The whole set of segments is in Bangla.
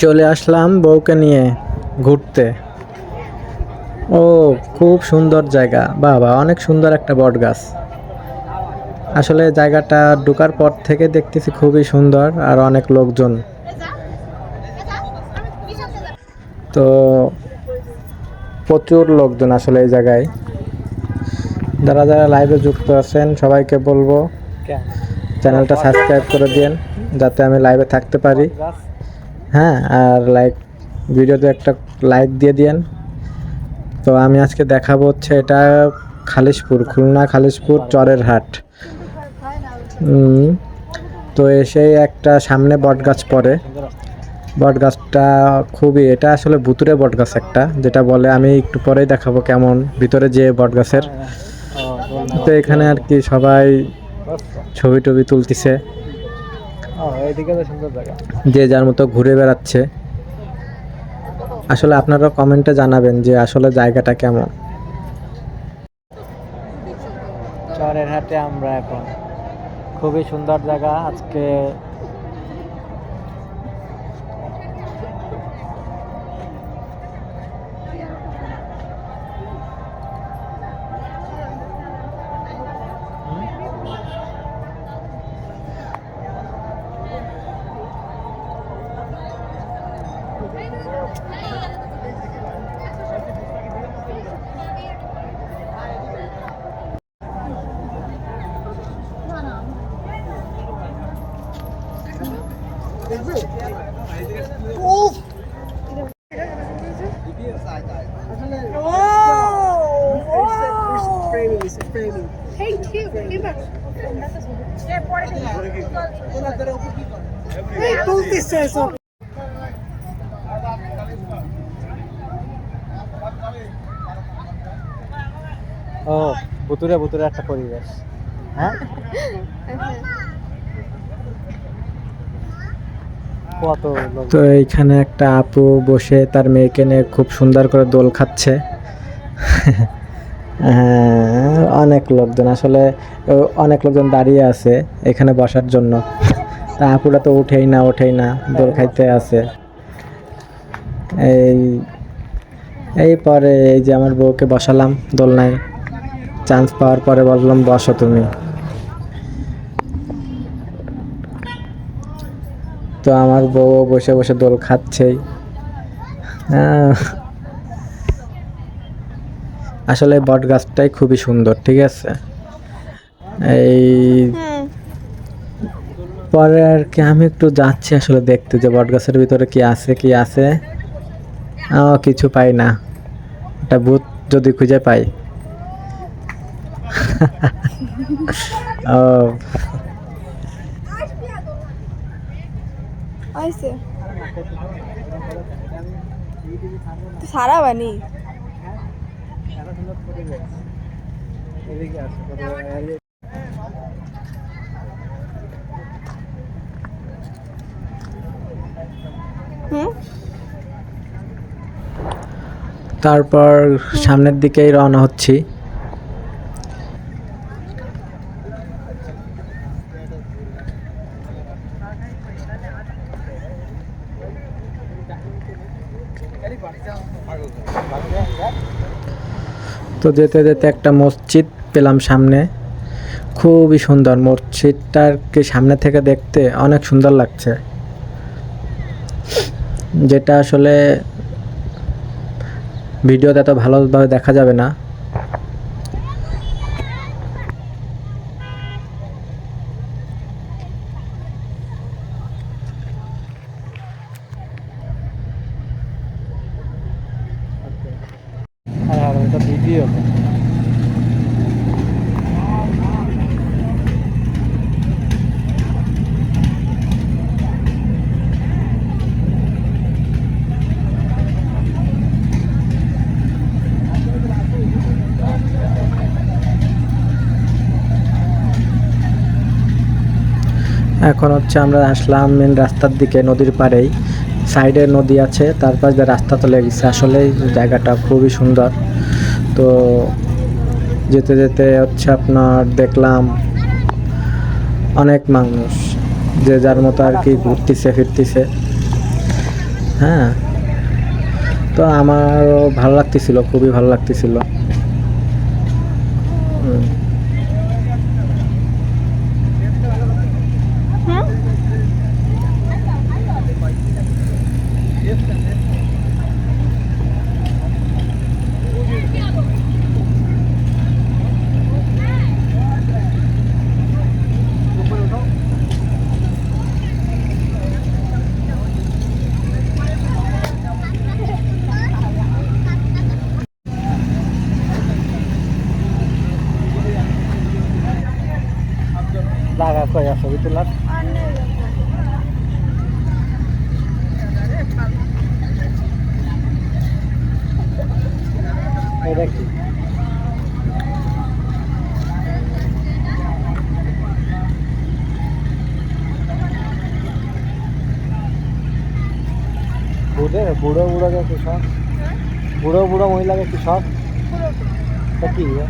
চলে আসলাম বউকে নিয়ে ঘুরতে। ও খুব সুন্দর জায়গা, বাবা অনেক সুন্দর একটা বট গাছ। আসলে জায়গাটা ঢোকার পর থেকে দেখতেছি খুবই সুন্দর আর অনেক লোকজন। তো প্রচুর লোকজন আসলে এই জায়গায়। যারা যারা লাইভে যুক্ত আছেন সবাইকে বলবো চ্যানেলটা সাবস্ক্রাইব করে দিন যাতে আমি লাইভে থাকতে পারি। হ্যাঁ, আর ভিডিওতে একটা লাইক দিয়ে দিন। তো আমি আজকে দেখাবো হচ্ছে এটা খালিশপুর, খুলনা খালিশপুর চরের হাট। তো এসে একটা সামনে বট গাছ পড়ে। বট গাছটা এটা আসলে ভুতুরে বট গাছ একটা, যেটা বলে আমি একটু পরেই দেখাবো কেমন ভিতরে যে বট গাছের। তো এখানে আর কি সবাই ছবি টবি তুলতেছে, যে যার মতো ঘুরে বেড়াচ্ছে। আসলে আপনারা কমেন্টে জানাবেন যে আসলে জায়গাটা কেমন। চরের হাটে আমরা এখন, খুবই সুন্দর জায়গা আজকে। ও ভুতুরে ভুতুরে একটা পরিবেশ। হ্যাঁ, তো এইখানে একটা আপু বসে তার মেয়েকে নিয়ে খুব সুন্দর করে দোল খাচ্ছে। হ্যাঁ, অনেক লোকজন আসলে, অনেক লোকজন দাঁড়িয়ে আছে এখানে বসার জন্য। তা আপুরা তো উঠেই না দোল খাইতে আছে। এই পরে এই যে আমার বউকে বসালাম দোলনায়, চান্স পাওয়ার পরে বললাম বসো তুমি। তো আমার বউ বসে বসে দোল খাচ্ছেই। আসলে বট গাছটাই খুবই সুন্দর, ঠিক আছে। এই পরে আর কি আমি একটু যাচ্ছি আসলে দেখতে যে বট গাছের ভিতরে কি আছে। কিছু পাই না, একটা ভূত যদি খুঁজে পাই। ও সারা বানি তারপর সামনের দিকেই রওনা হচ্ছি। তো যেতে যেতে একটা মসজিদ পেলাম সামনে, খুবই সুন্দর মসজিদটাকে সামনে থেকে দেখতে অনেক সুন্দর লাগছে, যেটা আসলে ভিডিওতে এত ভালোভাবে দেখা যাবে না। ভিডিও এখন হচ্ছে আমরা আসলাম মেন রাস্তার দিকে, নদীর পাড়েই সাইডে নদী আছে, তার পাশ দিয়ে রাস্তা চলে গেছে। আসলে জায়গাটা খুবই সুন্দর। তো যেতে যেতে হচ্ছে আপনার দেখলাম অনেক মানুষ, যে যার মতো আর কি ঘুরতেছে ফিরতেছে। হ্যাঁ, তো আমারও ভালো লাগতেছিল, খুবই ভালো লাগতেছিল। জায়গা কই ছবি তোলার? এটা কি? বুড়ো বুড়ো के किसान, बुढ़ो बुढ़ो महिला के किसान तो की है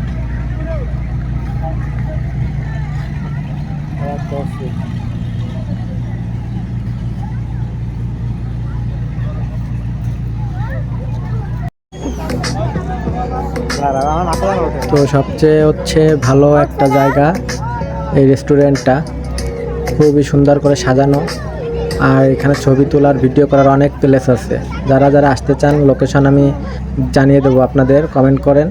তো সবচেয়ে হচ্ছে ভালো একটা জায়গা এই রেস্টুরেন্টটা, খুবই সুন্দর করে সাজানো। আর এখানে ছবি তোলার ভিডিও করার অনেক প্লেস আছে। যারা যারা আসতে চান লোকেশন আমি জানিয়ে দেবো আপনাদের, কমেন্ট করেন।